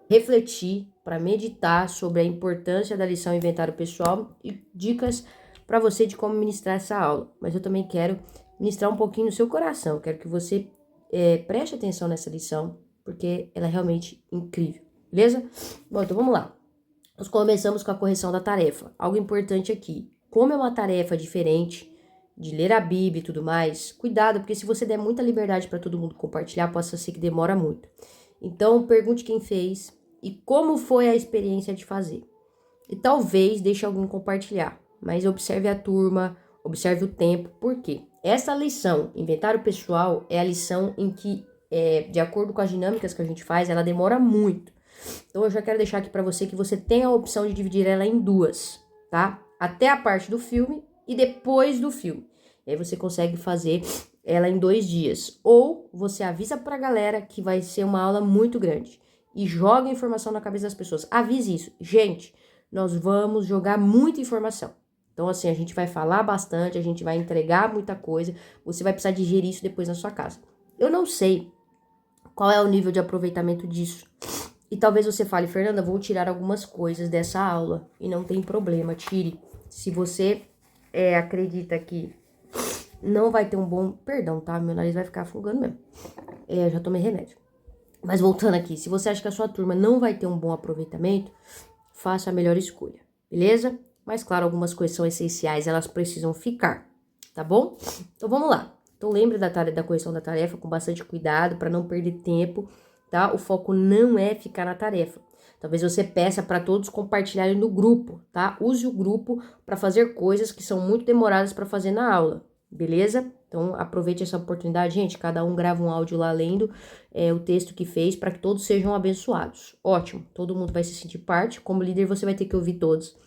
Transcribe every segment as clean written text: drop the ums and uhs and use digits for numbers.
refletir, para meditar sobre a importância da lição Inventário Pessoal e dicas para você de como ministrar essa aula. Mas eu também quero ministrar um pouquinho no seu coração. Eu quero que você preste atenção nessa lição, porque ela é realmente incrível, beleza? Bom, então vamos lá. Nós começamos com a correção da tarefa. Algo importante aqui. Como é uma tarefa diferente de ler a Bíblia e tudo mais, cuidado, porque se você der muita liberdade para todo mundo compartilhar, possa ser que demora muito. Então, pergunte quem fez e como foi a experiência de fazer. E talvez deixe alguém compartilhar, mas observe a turma, observe o tempo. Por quê? Essa lição, Inventário Pessoal, é a lição em que, de acordo com as dinâmicas que a gente faz, ela demora muito. Então, eu já quero deixar aqui para você que você tem a opção de dividir ela em duas, tá? Até a parte do filme e depois do filme. E aí você consegue fazer ela em 2 dias. Ou você avisa pra galera que vai ser uma aula muito grande e joga informação na cabeça das pessoas. Avise isso. Gente, nós vamos jogar muita informação. Então, assim, a gente vai falar bastante, a gente vai entregar muita coisa. Você vai precisar digerir isso depois na sua casa. Eu não sei qual é o nível de aproveitamento disso. E talvez você fale, Fernanda, vou tirar algumas coisas dessa aula. E não tem problema, tire. Se você acredita que não vai ter um bom... Perdão, tá? Meu nariz vai ficar afogando mesmo. Eu já tomei remédio. Mas voltando aqui, se você acha que a sua turma não vai ter um bom aproveitamento, faça a melhor escolha, beleza? Mas claro, algumas coisas são essenciais, elas precisam ficar, tá bom? Então vamos lá. Então lembre da correção da tarefa com bastante cuidado para não perder tempo, tá? O foco não é ficar na tarefa. Talvez você peça para todos compartilharem no grupo, tá? Use o grupo para fazer coisas que são muito demoradas para fazer na aula, beleza? Então aproveite essa oportunidade, gente. Cada um grava um áudio lá lendo o texto que fez para que todos sejam abençoados. Ótimo, todo mundo vai se sentir parte. Como líder, você vai ter que ouvir todos,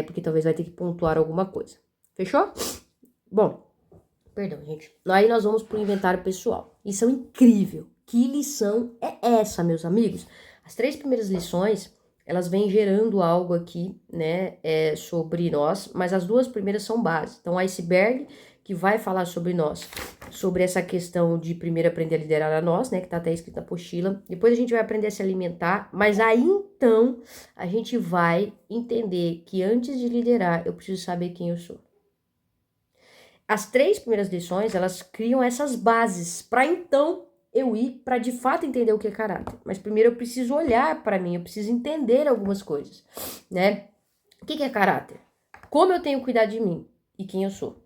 porque talvez vai ter que pontuar alguma coisa. Fechou? Bom, perdão, gente. Aí nós vamos pro inventário pessoal. Lição incrível. Que lição é essa, meus amigos? As 3 primeiras lições, elas vêm gerando algo aqui, né, sobre nós, mas as 2 primeiras são base. Então, iceberg, que vai falar sobre nós, sobre essa questão de primeiro aprender a liderar a nós, né, que tá até escrito na apostila. Depois a gente vai aprender a se alimentar, mas aí então a gente vai entender que antes de liderar, eu preciso saber quem eu sou. As 3 primeiras lições, elas criam essas bases para então eu ir para de fato entender o que é caráter. Mas primeiro eu preciso olhar para mim, eu preciso entender algumas coisas, né? O que é caráter? Como eu tenho que cuidar de mim e quem eu sou.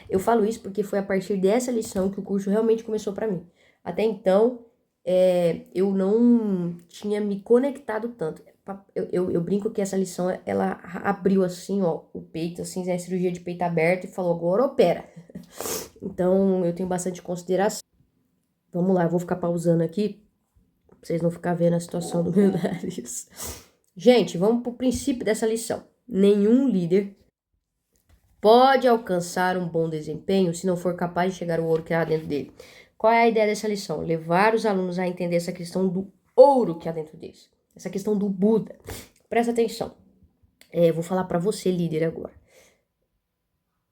Eu falo isso porque foi a partir dessa lição que o curso realmente começou para mim. Até então, eu não tinha me conectado tanto. Eu brinco que essa lição, ela abriu assim, ó, o peito, assim, né, cirurgia de peito aberto e falou, agora opera. Então, eu tenho bastante consideração. Vamos lá, eu vou ficar pausando aqui, pra vocês não ficarem vendo a situação do meu nariz. Gente, vamos pro princípio dessa lição. Nenhum líder pode alcançar um bom desempenho se não for capaz de chegar ao ouro que há dentro dele. Qual é a ideia dessa lição? Levar os alunos a entender essa questão do ouro que há dentro deles. Essa questão do Buda. Presta atenção. Eu vou falar para você, líder, agora.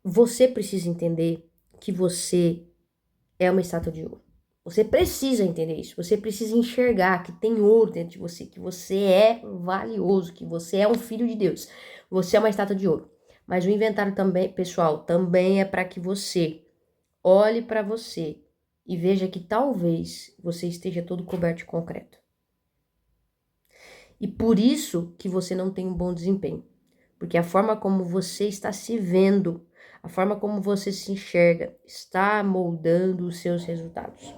Você precisa entender que você é uma estátua de ouro. Você precisa entender isso. Você precisa enxergar que tem ouro dentro de você, que você é valioso, que você é um filho de Deus. Você é uma estátua de ouro. Mas o inventário também, pessoal, também é para que você olhe para você e veja que talvez você esteja todo coberto de concreto. E por isso que você não tem um bom desempenho. Porque a forma como você está se vendo, a forma como você se enxerga, está moldando os seus resultados.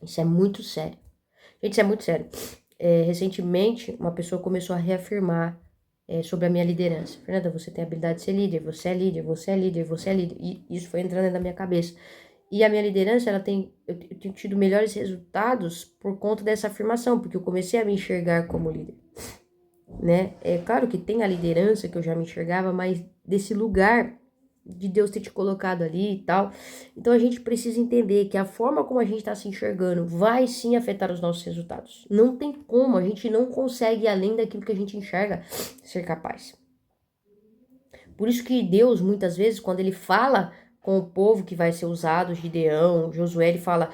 Isso é muito sério. Gente, isso é muito sério. Recentemente, uma pessoa começou a reafirmar sobre a minha liderança. Fernanda, você tem a habilidade de ser líder, você é líder, você é líder, você é líder. E isso foi entrando na minha cabeça. E a minha liderança, eu tenho tido melhores resultados por conta dessa afirmação, porque eu comecei a me enxergar como líder, né? É claro que tem a liderança que eu já me enxergava, mas desse lugar de Deus ter te colocado ali e tal. Então a gente precisa entender que a forma como a gente está se enxergando vai sim afetar os nossos resultados. Não tem como, a gente não consegue ir além daquilo que a gente enxerga ser capaz. Por isso que Deus, muitas vezes, quando ele fala com o povo que vai ser usado, Gideão, Josué, ele fala,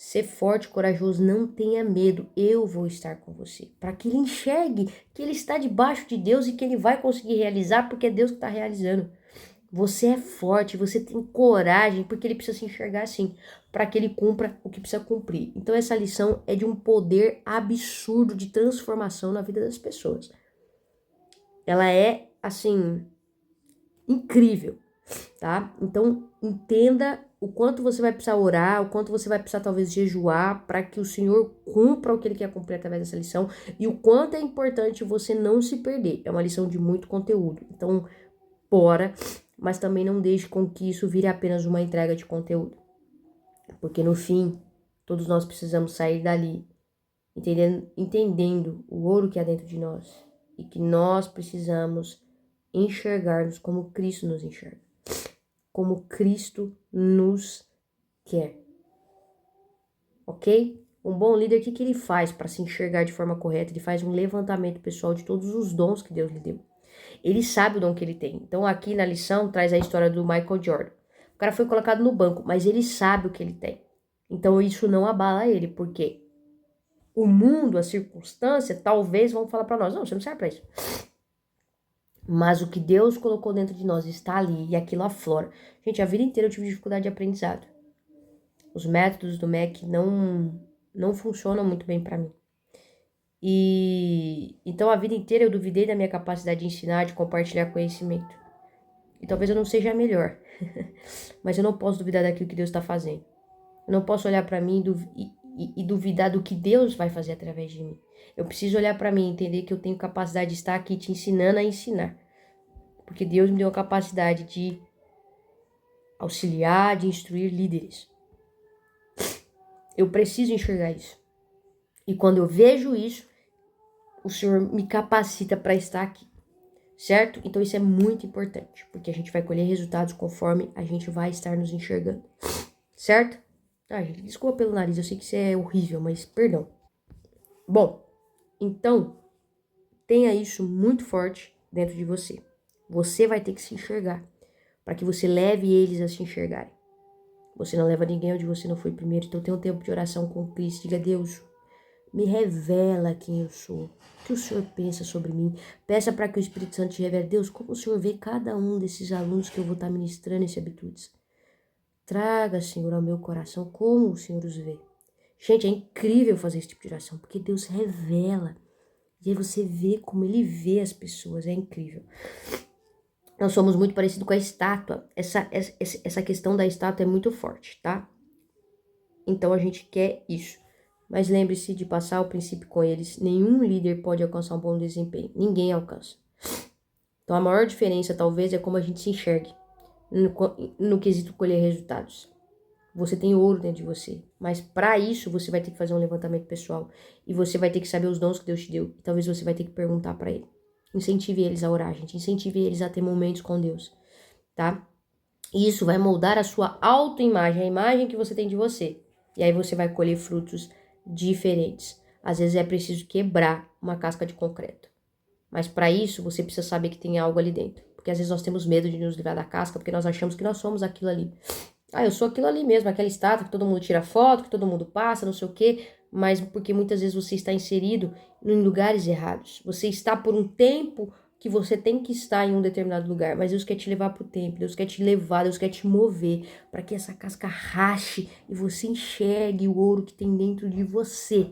ser forte, corajoso, não tenha medo, eu vou estar com você. Para que ele enxergue que ele está debaixo de Deus e que ele vai conseguir realizar, porque é Deus que está realizando. Você é forte, você tem coragem, porque ele precisa se enxergar assim, para que ele cumpra o que precisa cumprir. Então essa lição é de um poder absurdo de transformação na vida das pessoas. Ela é, assim, incrível, tá? Então entenda o quanto você vai precisar orar, o quanto você vai precisar talvez jejuar para que o Senhor cumpra o que ele quer cumprir através dessa lição e o quanto é importante você não se perder. É uma lição de muito conteúdo. Então, bora, mas também não deixe com que isso vire apenas uma entrega de conteúdo. Porque no fim, todos nós precisamos sair dali entendendo o ouro que há dentro de nós e que nós precisamos enxergar-nos como Cristo nos enxerga, como Cristo nos quer, ok? Um bom líder, o que ele faz para se enxergar de forma correta? Ele faz um levantamento pessoal de todos os dons que Deus lhe deu. Ele sabe o dom que ele tem. Então aqui na lição traz a história do Michael Jordan. O cara foi colocado no banco, mas ele sabe o que ele tem. Então isso não abala ele, porque o mundo, a circunstância, talvez vão falar para nós, não, você não serve para isso. Mas o que Deus colocou dentro de nós está ali e aquilo aflora. Gente, a vida inteira eu tive dificuldade de aprendizado. Os métodos do MEC não funcionam muito bem para mim. E então a vida inteira eu duvidei da minha capacidade de ensinar, de compartilhar conhecimento. E talvez eu não seja a melhor, mas eu não posso duvidar daquilo que Deus está fazendo. Eu não posso olhar para mim e duvidar do que Deus vai fazer através de mim. Eu preciso olhar para mim e entender que eu tenho capacidade de estar aqui te ensinando a ensinar. Porque Deus me deu a capacidade de auxiliar, de instruir líderes. Eu preciso enxergar isso. E quando eu vejo isso, o Senhor me capacita para estar aqui. Certo? Então isso é muito importante, porque a gente vai colher resultados conforme a gente vai estar nos enxergando. Certo? Ah, gente, desculpa pelo nariz, eu sei que isso é horrível, mas perdão. Bom, então, tenha isso muito forte dentro de você. Você vai ter que se enxergar, para que você leve eles a se enxergarem. Você não leva ninguém onde você não foi primeiro, então tenha um tempo de oração com Cristo. Diga, Deus, me revela quem eu sou, o que o Senhor pensa sobre mim. Peça para que o Espírito Santo te revele, Deus, como o Senhor vê cada um desses alunos que eu vou estar ministrando esse habitudes. Traga, Senhor, ao meu coração como o Senhor os vê. Gente, é incrível fazer esse tipo de oração, porque Deus revela. E aí você vê como Ele vê as pessoas, é incrível. Nós somos muito parecidos com a estátua. Essa questão da estátua é muito forte, tá? Então a gente quer isso. Mas lembre-se de passar o princípio com eles. Nenhum líder pode alcançar um bom desempenho. Ninguém alcança. Então a maior diferença talvez é como a gente se enxergue no quesito colher resultados. Você tem ouro dentro de você. Mas para isso você vai ter que fazer um levantamento pessoal. E você vai ter que saber os dons que Deus te deu. E talvez você vai ter que perguntar para ele. Incentive eles a orar, gente. Incentive eles a ter momentos com Deus. Tá? E isso vai moldar a sua autoimagem. A imagem que você tem de você. E aí você vai colher frutos diferentes. Às vezes é preciso quebrar uma casca de concreto. Mas para isso, você precisa saber que tem algo ali dentro. Porque às vezes nós temos medo de nos livrar da casca, porque nós achamos que nós somos aquilo ali. Ah, eu sou aquilo ali mesmo, aquela estátua que todo mundo tira foto, que todo mundo passa, não sei o quê. Mas porque muitas vezes você está inserido em lugares errados. Você está por um tempo que você tem que estar em um determinado lugar. Mas Deus quer te levar para o templo, Deus quer te levar, Deus quer te mover. Para que essa casca rache e você enxergue o ouro que tem dentro de você.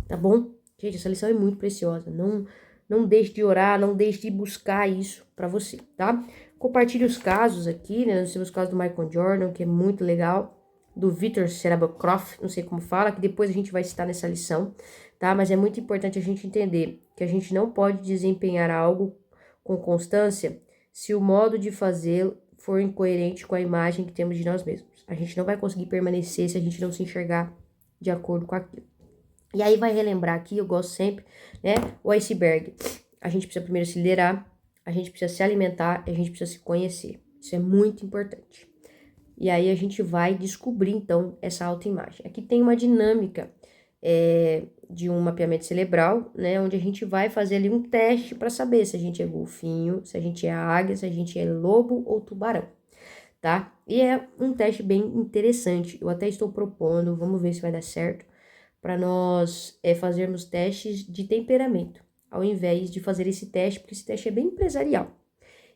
Tá bom? Gente, essa lição é muito preciosa. Não deixe de orar, não deixe de buscar isso para você, tá? Compartilhe os casos aqui, né? Nós temos o caso do Michael Jordan, que é muito legal, do Victor Cerebocroft, não sei como fala, que depois a gente vai citar nessa lição, tá? Mas é muito importante a gente entender que a gente não pode desempenhar algo com constância se o modo de fazê-lo for incoerente com a imagem que temos de nós mesmos. A gente não vai conseguir permanecer se a gente não se enxergar de acordo com aquilo. E aí vai relembrar aqui, eu gosto sempre, né, o iceberg. A gente precisa primeiro se liderar, a gente precisa se alimentar, a gente precisa se conhecer. Isso é muito importante. E aí a gente vai descobrir, então, essa autoimagem. Aqui tem uma dinâmica de um mapeamento cerebral, né, onde a gente vai fazer ali um teste para saber se a gente é golfinho, se a gente é águia, se a gente é lobo ou tubarão. tá? E é um teste bem interessante. Eu até estou propondo, vamos ver se vai dar certo, para nós fazermos testes de temperamento, ao invés de fazer esse teste, porque esse teste é bem empresarial.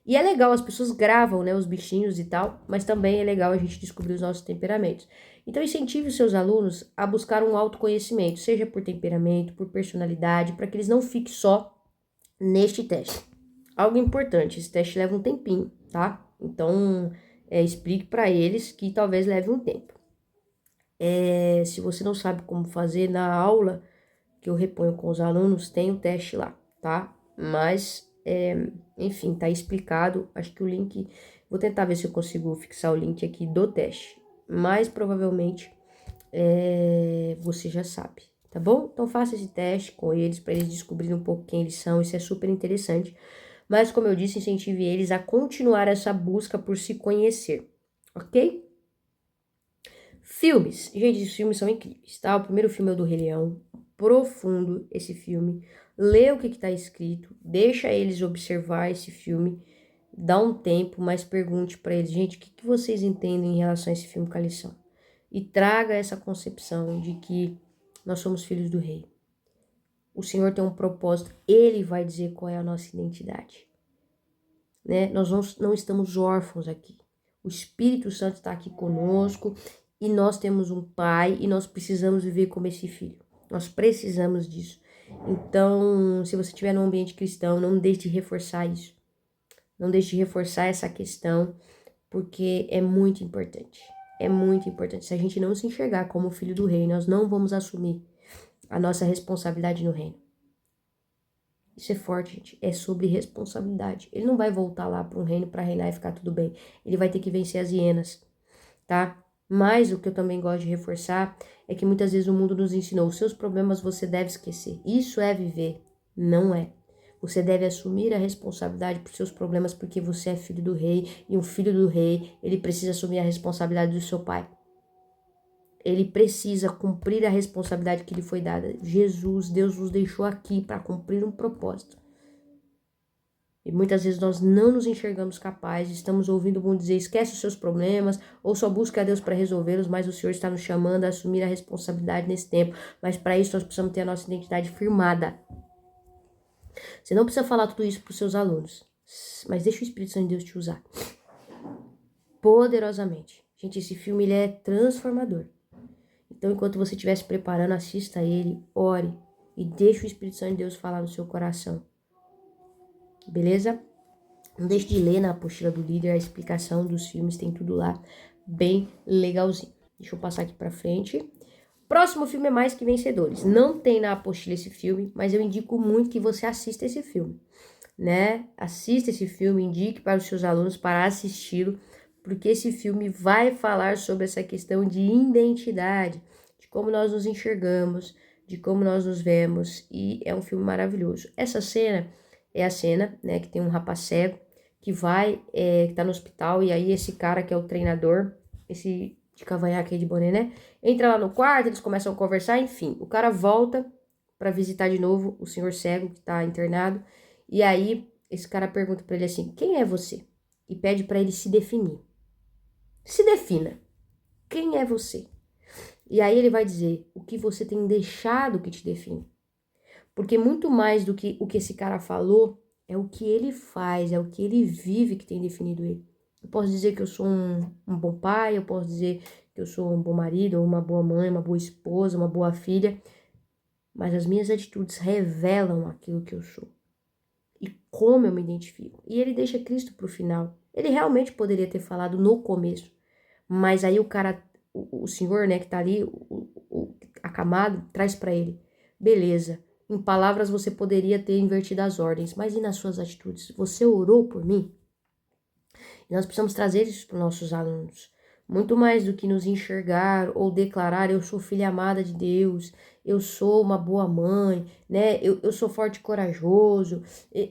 E é legal, as pessoas gravam, né, os bichinhos e tal, mas também é legal a gente descobrir os nossos temperamentos. Então, incentive os seus alunos a buscar um autoconhecimento, seja por temperamento, por personalidade, para que eles não fiquem só neste teste. Algo importante, esse teste leva um tempinho, tá? Então, explique para eles que talvez leve um tempo. Se você não sabe como fazer, na aula que eu reponho com os alunos, tem o teste lá, tá? Mas, enfim, tá explicado. Acho que o link, vou tentar ver se eu consigo fixar o link aqui do teste. Mas, provavelmente, você já sabe, tá bom? Então, faça esse teste com eles, para eles descobrirem um pouco quem eles são. Isso é super interessante. Mas, como eu disse, incentive eles a continuar essa busca por se conhecer, ok? Filmes. Gente, os filmes são incríveis, tá? O primeiro filme é o do Rei Leão. Profundo esse filme. Lê o que tá escrito. Deixa eles observar esse filme. Dá um tempo, mas pergunte para eles, gente, o que vocês entendem em relação a esse filme com a lição? E traga essa concepção de que nós somos filhos do Rei. O Senhor tem um propósito. Ele vai dizer qual é a nossa identidade. Né? Nós não estamos órfãos aqui. O Espírito Santo está aqui conosco e nós temos um pai e nós precisamos viver como esse filho. Nós precisamos disso. Então, se você estiver num ambiente cristão, não deixe de reforçar isso. Não deixe de reforçar essa questão, porque é muito importante. É muito importante. Se a gente não se enxergar como filho do rei, nós não vamos assumir a nossa responsabilidade no reino. Isso é forte, gente. É sobre responsabilidade. Ele não vai voltar lá para um reino para reinar e ficar tudo bem. Ele vai ter que vencer as hienas, tá? Mas o que eu também gosto de reforçar é que muitas vezes o mundo nos ensinou: os seus problemas você deve esquecer. Isso é viver. Não é. Você deve assumir a responsabilidade por seus problemas porque você é filho do rei. E um filho do rei, ele precisa assumir a responsabilidade do seu pai. Ele precisa cumprir a responsabilidade que lhe foi dada. Jesus, Deus nos deixou aqui para cumprir um propósito. E muitas vezes nós não nos enxergamos capazes, estamos ouvindo o mundo dizer, esquece os seus problemas, ou só busca a Deus para resolvê-los, mas o Senhor está nos chamando a assumir a responsabilidade nesse tempo. Mas para isso nós precisamos ter a nossa identidade firmada. Você não precisa falar tudo isso para os seus alunos, mas deixa o Espírito Santo de Deus te usar. Poderosamente. Gente, esse filme ele é transformador. Então, enquanto você estiver se preparando, assista a ele, ore e deixe o Espírito Santo de Deus falar no seu coração. Beleza? Não deixe de ler na apostila do líder a explicação dos filmes, tem tudo lá bem legalzinho. Deixa eu passar aqui pra frente. Próximo filme é Mais Que Vencedores. Não tem na apostila esse filme, mas eu indico muito que você assista esse filme, né? Assista esse filme, indique para os seus alunos para assisti-lo, porque esse filme vai falar sobre essa questão de identidade, de como nós nos enxergamos, de como nós nos vemos, e é um filme maravilhoso. Essa cena é a cena, né, que tem um rapaz cego que que tá no hospital, e aí esse cara que é o treinador, esse de cavanhaque aí de boné, né, entra lá no quarto, eles começam a conversar, enfim, o cara volta para visitar de novo o senhor cego que tá internado, e aí esse cara pergunta para ele assim, quem é você? E pede para ele se definir. Se defina. Quem é você? E aí ele vai dizer o que você tem deixado que te define. Porque muito mais do que o que esse cara falou, é o que ele faz, é o que ele vive que tem definido ele. Eu posso dizer que eu sou um bom pai, eu posso dizer que eu sou um bom marido, ou uma boa mãe, uma boa esposa, uma boa filha, mas as minhas atitudes revelam aquilo que eu sou e como eu me identifico. E ele deixa Cristo pro final. Ele realmente poderia ter falado no começo, mas aí o cara, o senhor, né, que tá ali, o acamado, traz para ele, beleza, em palavras você poderia ter invertido as ordens, mas e nas suas atitudes? Você orou por mim? E nós precisamos trazer isso para os nossos alunos. Muito mais do que nos enxergar ou declarar, eu sou filha amada de Deus, eu sou uma boa mãe, né? Eu sou forte e corajoso,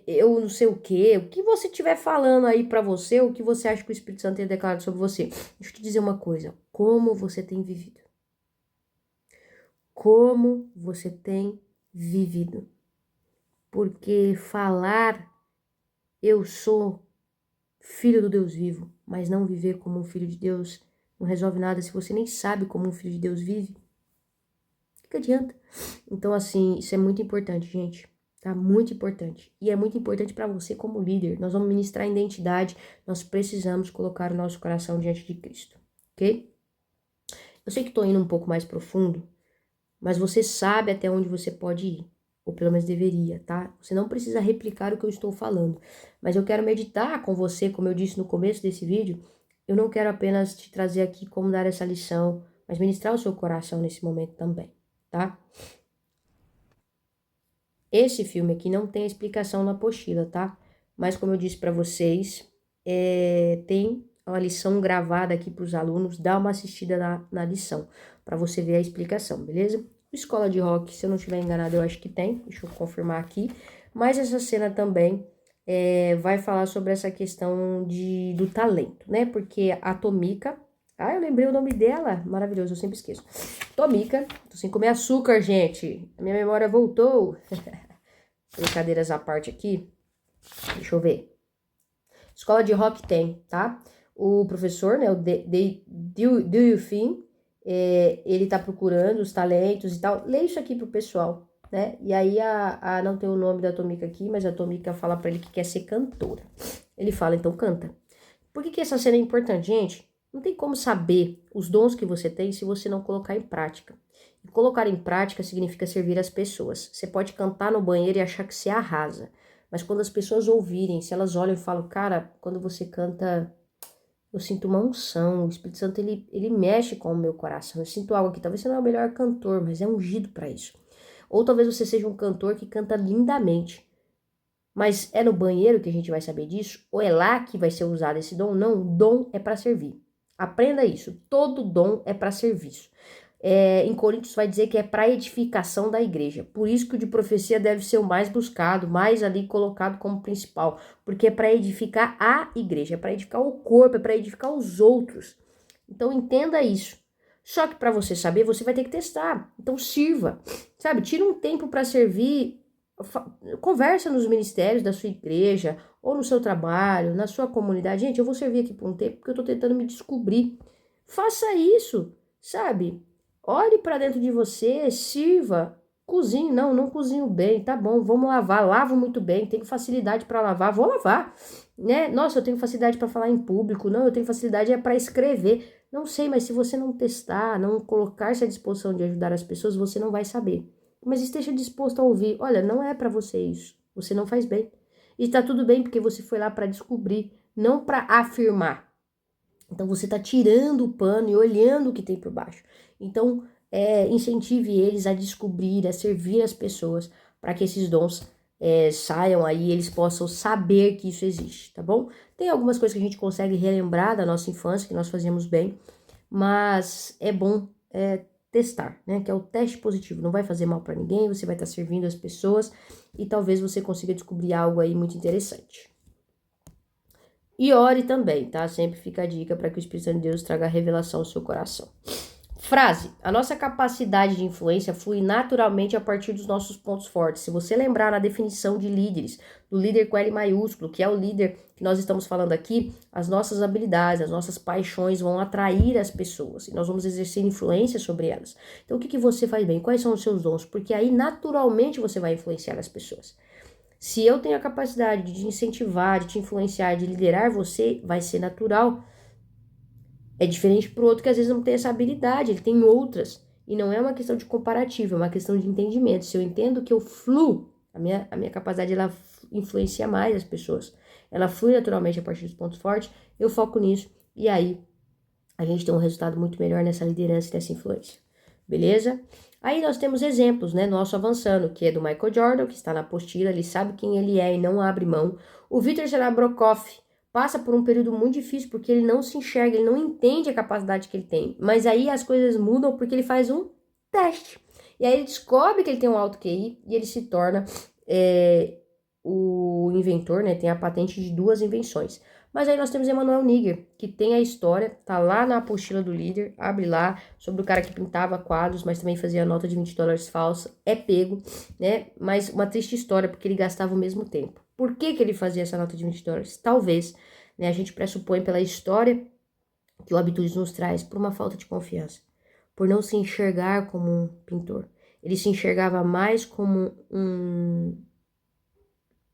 eu não sei o quê. O que você estiver falando aí para você, o que você acha que o Espírito Santo tem declarado sobre você. Deixa eu te dizer uma coisa, como você tem vivido? Como você tem vivido? Porque falar eu sou filho do Deus vivo, mas não viver como um filho de Deus não resolve nada se você nem sabe como um filho de Deus vive. O que adianta? Então, assim, isso é muito importante, gente. Tá? Muito importante. E é muito importante para você como líder. Nós vamos ministrar identidade, nós precisamos colocar o nosso coração diante de Cristo, ok? Eu sei que tô indo um pouco mais profundo, mas você sabe até onde você pode ir. Ou pelo menos deveria, tá? Você não precisa replicar o que eu estou falando. Mas eu quero meditar com você, como eu disse no começo desse vídeo. Eu não quero apenas te trazer aqui como dar essa lição, mas ministrar o seu coração nesse momento também, tá? Esse filme aqui não tem explicação na apostila, tá? Mas como eu disse para vocês, tem uma lição gravada aqui para os alunos. Dá uma assistida na lição, para você ver a explicação, beleza? Escola de rock, se eu não estiver enganado, eu acho que tem. Deixa eu confirmar aqui. Mas essa cena também vai falar sobre essa questão do talento, né? Porque a Tomika... Ah, eu lembrei o nome dela. Maravilhoso, eu sempre esqueço. Tomika. Tô sem comer açúcar, gente. A minha memória voltou. Brincadeiras à parte aqui. Deixa eu ver. Escola de rock tem, tá? O professor, né? O Duyufin, ele tá procurando os talentos e tal. Lê isso aqui pro pessoal, né? E aí, não tem o nome da Tomika aqui, mas a Tomika fala pra ele que quer ser cantora. Ele fala, então canta. Por que essa cena é importante, gente? Não tem como saber os dons que você tem se você não colocar em prática. E colocar em prática significa servir as pessoas. Você pode cantar no banheiro e achar que você arrasa. Mas quando as pessoas ouvirem, se elas olham e falam, cara, quando você canta, eu sinto uma unção. O Espírito Santo, ele mexe com o meu coração. Eu sinto algo aqui. Talvez você não é o melhor cantor, mas é ungido para isso. Ou talvez você seja um cantor que canta lindamente. Mas é no banheiro que a gente vai saber disso? Ou é lá que vai ser usado esse dom? Não, o dom é para servir. Aprenda isso. Todo dom é para serviço. Em Coríntios vai dizer que é para edificação da igreja. Por isso que o de profecia deve ser o mais buscado, mais ali colocado como principal. Porque é para edificar a igreja, é para edificar o corpo, é para edificar os outros. Então entenda isso. Só que para você saber, você vai ter que testar. Então sirva, sabe? Tira um tempo para servir. Conversa nos ministérios da sua igreja, ou no seu trabalho, na sua comunidade. Gente, eu vou servir aqui por um tempo porque eu tô tentando me descobrir. Faça isso, sabe? Olhe para dentro de você, sirva, cozinhe. Não cozinho bem, tá bom, vamos lavar. Lavo muito bem, tenho facilidade para lavar, vou lavar, né? Nossa, eu tenho facilidade para falar em público. Não, eu tenho facilidade para escrever. Não sei, mas se você não testar, não colocar-se à disposição de ajudar as pessoas, você não vai saber. Mas esteja disposto a ouvir. Olha, não é para você isso. Você não faz bem. E tá tudo bem porque você foi lá para descobrir, não para afirmar. Então você tá tirando o pano e olhando o que tem por baixo. Então, incentive eles a descobrir, a servir as pessoas para que esses dons saiam aí e eles possam saber que isso existe, tá bom? Tem algumas coisas que a gente consegue relembrar da nossa infância, que nós fazíamos bem, mas é bom testar, né? Que é o teste positivo. Não vai fazer mal para ninguém, você vai estar servindo as pessoas e talvez você consiga descobrir algo aí muito interessante. E ore também, tá? Sempre fica a dica para que o Espírito Santo de Deus traga revelação ao seu coração. Frase: a nossa capacidade de influência flui naturalmente a partir dos nossos pontos fortes. Se você lembrar na definição de líderes, do líder com L maiúsculo, que é o líder que nós estamos falando aqui, as nossas habilidades, as nossas paixões vão atrair as pessoas e nós vamos exercer influência sobre elas. Então, o que você faz bem? Quais são os seus dons? Porque aí, naturalmente, você vai influenciar as pessoas. Se eu tenho a capacidade de te incentivar, de te influenciar, de liderar você, vai ser natural. É diferente pro outro que às vezes não tem essa habilidade, ele tem outras. E não é uma questão de comparativo, é uma questão de entendimento. Se eu entendo que eu fluo, a minha capacidade, ela influencia mais as pessoas. Ela flui naturalmente a partir dos pontos fortes, eu foco nisso. E aí, a gente tem um resultado muito melhor nessa liderança e nessa influência. Beleza? Aí nós temos exemplos, né? Nosso avançando, que é do Michael Jordan, que está na apostila, ele sabe quem ele é e não abre mão. O Vitor Selabrokov passa por um período muito difícil porque ele não se enxerga, ele não entende a capacidade que ele tem. Mas aí as coisas mudam porque ele faz um teste. E aí ele descobre que ele tem um alto QI e ele se torna o inventor, né? Tem a patente de 2 invenções. Mas aí nós temos Emanuel Niger, que tem a história, tá lá na apostila do líder, abre lá, sobre o cara que pintava quadros, mas também fazia nota de $20 falsa, é pego, né? Mas uma triste história, porque ele gastava o mesmo tempo. Por que ele fazia essa nota de $20? Talvez, né? A gente pressupõe pela história que o Habitudes nos traz por uma falta de confiança, por não se enxergar como um pintor. Ele se enxergava mais como um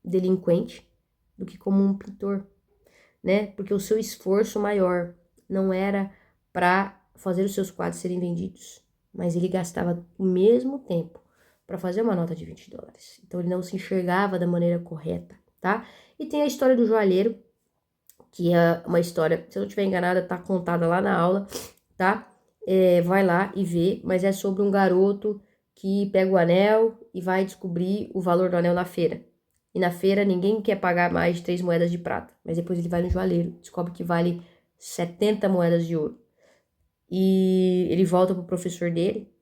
delinquente do que como um pintor, né? Porque o seu esforço maior não era para fazer os seus quadros serem vendidos, mas ele gastava o mesmo tempo para fazer uma nota de $20. Então ele não se enxergava da maneira correta, tá? E tem a história do joalheiro, que é uma história, se eu não estiver enganada, tá contada lá na aula, tá? Vai lá e vê, mas é sobre um garoto que pega o anel e vai descobrir o valor do anel na feira. E na feira ninguém quer pagar mais de 3 moedas de prata, mas depois ele vai no joalheiro, descobre que vale 70 moedas de ouro. E ele volta pro professor dele,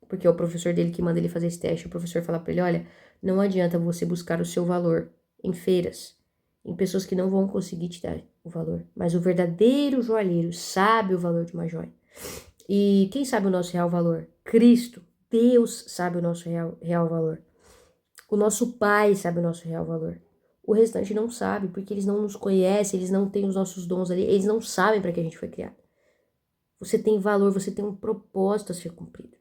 porque é o professor dele que manda ele fazer esse teste. O professor fala pra ele, olha, não adianta você buscar o seu valor em feiras, em pessoas que não vão conseguir te dar o valor. Mas o verdadeiro joalheiro sabe o valor de uma joia. E quem sabe o nosso real valor? Cristo. Deus sabe o nosso real valor. O nosso Pai sabe o nosso real valor. O restante não sabe, porque eles não nos conhecem, eles não têm os nossos dons ali, eles não sabem para que a gente foi criado. Você tem valor, você tem um propósito a ser cumprido.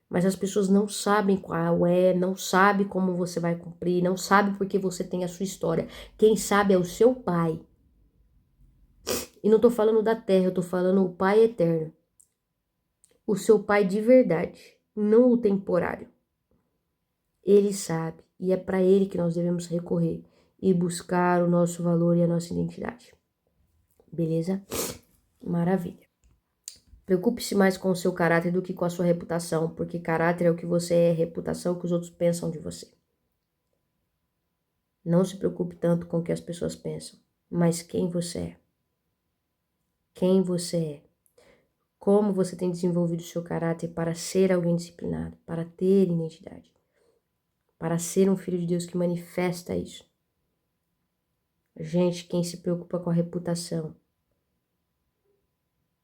Mas as pessoas não sabem qual é, não sabem como você vai cumprir, não sabem porque você tem a sua história. Quem sabe é o seu Pai. E não tô falando da terra, eu tô falando o Pai eterno. O seu Pai de verdade, não o temporário. Ele sabe, e é para ele que nós devemos recorrer e buscar o nosso valor e a nossa identidade. Beleza? Maravilha. Preocupe-se mais com o seu caráter do que com a sua reputação, porque caráter é o que você é, reputação é o que os outros pensam de você. Não se preocupe tanto com o que as pessoas pensam, mas quem você é. Quem você é. Como você tem desenvolvido o seu caráter para ser alguém disciplinado, para ter identidade, para ser um filho de Deus que manifesta isso. Gente, quem se preocupa com a reputação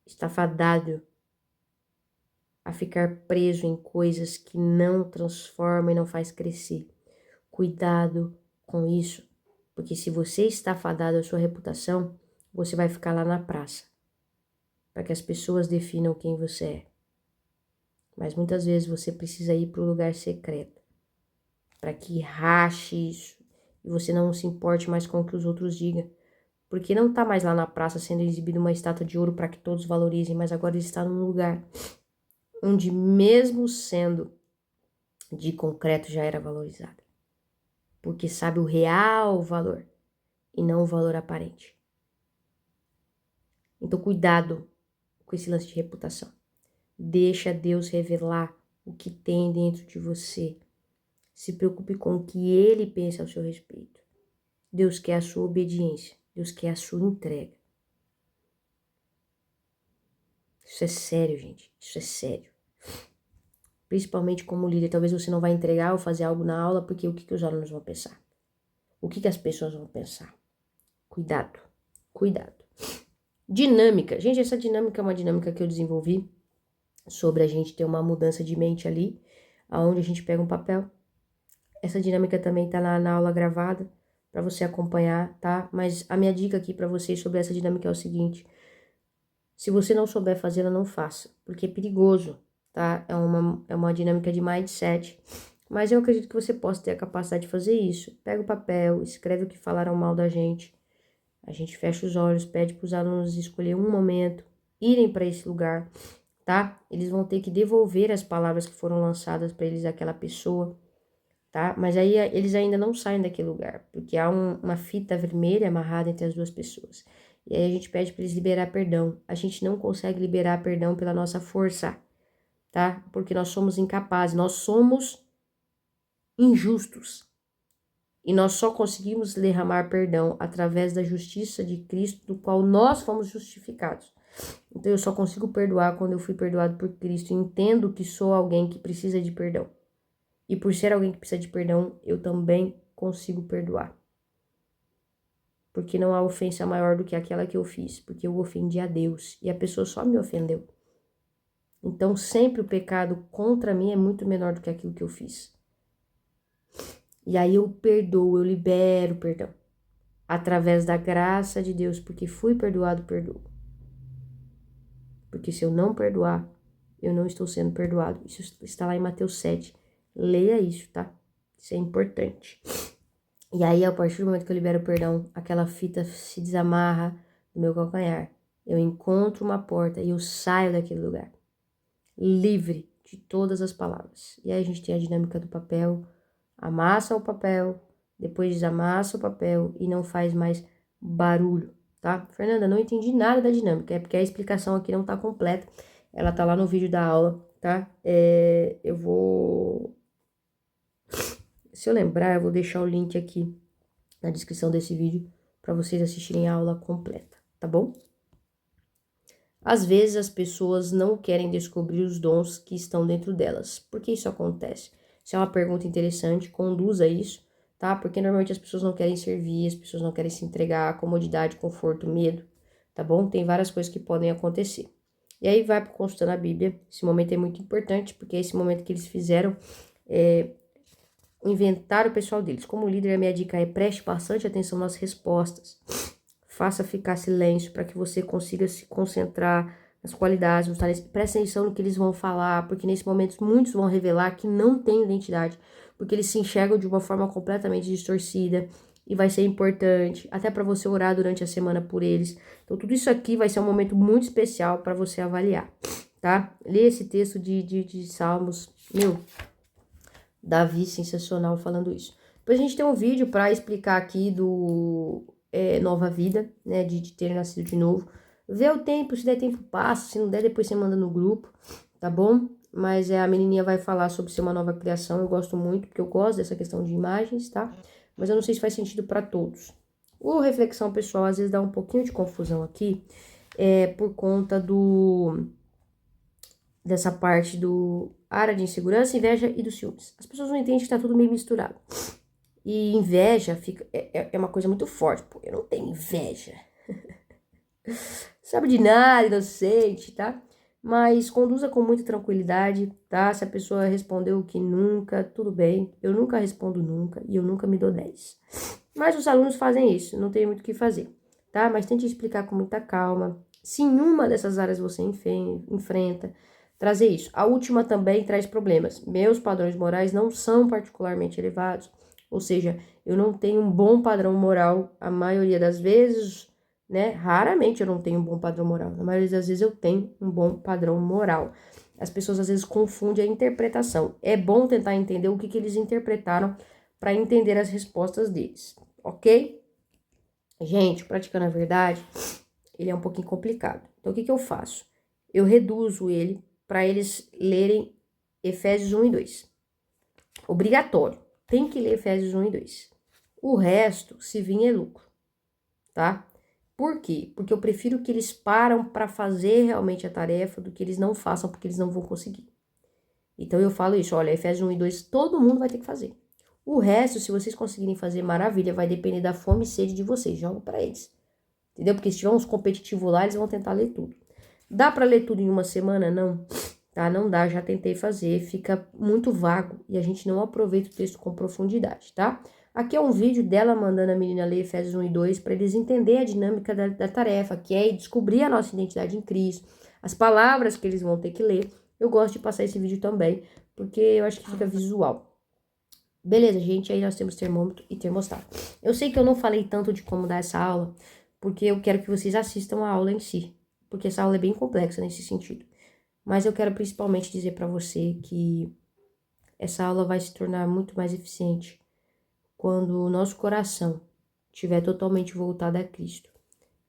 está fadado a ficar preso em coisas que não transformam e não faz crescer. Cuidado com isso, porque se você está fadado à sua reputação, você vai ficar lá na praça, para que as pessoas definam quem você é. Mas muitas vezes você precisa ir para o lugar secreto, para que rache isso e você não se importe mais com o que os outros digam. Porque não está mais lá na praça sendo exibida uma estátua de ouro para que todos valorizem, mas agora ele está num lugar onde mesmo sendo de concreto já era valorizado. Porque sabe o real valor e não o valor aparente. Então cuidado com esse lance de reputação. Deixa Deus revelar o que tem dentro de você. Se preocupe com o que Ele pensa ao seu respeito. Deus quer a sua obediência. Deus quer a sua entrega. Isso é sério, gente. Isso é sério. Principalmente como líder. Talvez você não vai entregar ou fazer algo na aula porque o que os alunos vão pensar? O que as pessoas vão pensar? Cuidado. Cuidado. Dinâmica. Gente, essa dinâmica é uma dinâmica que eu desenvolvi sobre a gente ter uma mudança de mente ali, aonde a gente pega um papel. Essa dinâmica também tá na aula gravada para você acompanhar, tá? Mas a minha dica aqui para vocês sobre essa dinâmica é o seguinte: se você não souber fazê-la, não faça, porque é perigoso, tá? É uma dinâmica de mindset, mas eu acredito que você possa ter a capacidade de fazer isso. Pega o papel, escreve o que falaram mal da gente. A gente fecha os olhos, pede para os alunos escolher um momento, irem para esse lugar, tá? Eles vão ter que devolver as palavras que foram lançadas para eles daquela pessoa, tá? Mas aí eles ainda não saem daquele lugar, porque há uma fita vermelha amarrada entre as duas pessoas. E aí a gente pede para eles liberar perdão. A gente não consegue liberar perdão pela nossa força, tá? Porque nós somos incapazes, nós somos injustos. E nós só conseguimos derramar perdão através da justiça de Cristo, do qual nós fomos justificados. Então eu só consigo perdoar quando eu fui perdoado por Cristo e entendo que sou alguém que precisa de perdão. E por ser alguém que precisa de perdão, eu também consigo perdoar. Porque não há ofensa maior do que aquela que eu fiz, porque eu ofendi a Deus e a pessoa só me ofendeu. Então sempre o pecado contra mim é muito menor do que aquilo que eu fiz. E aí eu perdoo, eu libero o perdão. através da graça de Deus, porque fui perdoado, perdoo. Porque se eu não perdoar, eu não estou sendo perdoado. Isso está lá em Mateus 7. Leia isso, tá? Isso é importante. E aí, a partir do momento que eu libero o perdão, aquela fita se desamarra do meu calcanhar. Eu encontro uma porta e eu saio daquele lugar. Livre de todas as palavras. E aí a gente tem a dinâmica do papel. Amassa o papel, depois desamassa o papel e não faz mais barulho, tá? Fernanda, não entendi nada da dinâmica, é porque a explicação aqui não tá completa. Ela tá lá no vídeo da aula, tá? Eu vou... Se eu lembrar, eu vou deixar o link aqui na descrição desse vídeo para vocês assistirem a aula completa, tá bom? Às vezes as pessoas não querem descobrir os dons que estão dentro delas. Por que isso acontece? Isso é uma pergunta interessante, conduza isso, tá? Porque normalmente as pessoas não querem servir, as pessoas não querem se entregar, comodidade, conforto, medo, tá bom? Tem várias coisas que podem acontecer. E aí vai pro Consultando a Bíblia. Esse momento é muito importante, porque é esse momento que eles fizeram o inventário pessoal deles. Como líder, a minha dica é preste bastante atenção nas respostas. Faça ficar silêncio para que você consiga se concentrar nas qualidades, nos talentos. Preste atenção no que eles vão falar, porque nesse momento muitos vão revelar que não têm identidade, porque eles se enxergam de uma forma completamente distorcida e vai ser importante, até para você orar durante a semana por eles. Então, tudo isso aqui vai ser um momento muito especial para você avaliar, tá? Lê esse texto de Salmos, Davi, sensacional, falando isso. Depois a gente tem um vídeo para explicar aqui do Nova Vida, né, de ter nascido de novo. Vê o tempo, se der tempo passa, se não der depois você manda no grupo, tá bom? Mas a menininha vai falar sobre ser uma nova criação, eu gosto muito, porque eu gosto dessa questão de imagens, tá? Mas eu não sei se faz sentido para todos. O reflexão pessoal às vezes dá um pouquinho de confusão aqui, por conta dessa parte do área de insegurança, inveja e dos ciúmes. As pessoas não entendem que tá tudo meio misturado. E inveja é uma coisa muito forte. Pô, eu não tenho inveja. Sabe de nada, inocente, tá? Mas conduza com muita tranquilidade, tá? Se a pessoa respondeu que nunca, tudo bem. Eu nunca respondo nunca e eu nunca me dou 10. Mas os alunos fazem isso, não tem muito o que fazer, tá? Mas tente explicar com muita calma. Se em uma dessas áreas você enfrenta, trazer isso. A última também traz problemas. Meus padrões morais não são particularmente elevados. Ou seja, eu não tenho um bom padrão moral a maioria das vezes, né? Raramente eu não tenho um bom padrão moral. Na maioria das vezes eu tenho um bom padrão moral. As pessoas às vezes confundem a interpretação. É bom tentar entender o que eles interpretaram para entender as respostas deles, ok? Gente, praticando a verdade, ele é um pouquinho complicado. Então, o que eu faço? Eu reduzo ele para eles lerem Efésios 1 e 2. Obrigatório. Tem que ler Efésios 1 e 2. O resto, se vir, é lucro, tá? Por quê? Porque eu prefiro que eles param para fazer realmente a tarefa do que eles não façam porque eles não vão conseguir. Então eu falo isso, olha, Efésios 1 e 2 todo mundo vai ter que fazer. O resto, se vocês conseguirem fazer, maravilha, vai depender da fome e sede de vocês, jogo para eles. Entendeu? Porque se tiver uns competitivos lá, eles vão tentar ler tudo. Dá para ler tudo em uma semana? Não. Tá? Não dá, já tentei fazer, fica muito vago e a gente não aproveita o texto com profundidade, tá? Aqui é um vídeo dela mandando a menina ler Efésios 1 e 2 para eles entenderem a dinâmica da tarefa, que é descobrir a nossa identidade em Cristo, as palavras que eles vão ter que ler. Eu gosto de passar esse vídeo também, porque eu acho que fica visual. Beleza, gente, aí nós temos termômetro e termostato. Eu sei que eu não falei tanto de como dar essa aula, porque eu quero que vocês assistam a aula em si, porque essa aula é bem complexa nesse sentido. Mas eu quero principalmente dizer para você que essa aula vai se tornar muito mais eficiente quando o nosso coração estiver totalmente voltado a Cristo,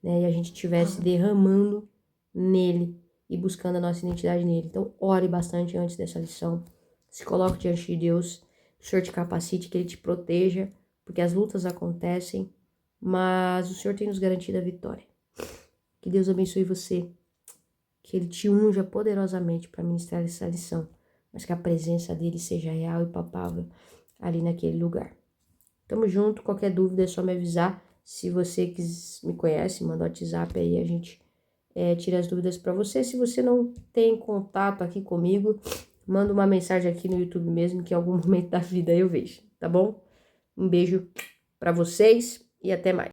né? E a gente estiver se derramando nele e buscando a nossa identidade nele. Então, ore bastante antes dessa lição. Se coloque diante de Deus, que o Senhor te capacite, que Ele te proteja, porque as lutas acontecem, mas o Senhor tem nos garantido a vitória. Que Deus abençoe você. Que Ele te unja poderosamente para ministrar essa lição, mas que a presença dEle seja real e palpável ali naquele lugar. Tamo junto, qualquer dúvida é só me avisar. Se você me conhece, manda um WhatsApp aí, a gente tira as dúvidas para você. Se você não tem contato aqui comigo, manda uma mensagem aqui no YouTube mesmo, que em algum momento da vida eu vejo, tá bom? Um beijo para vocês e até mais.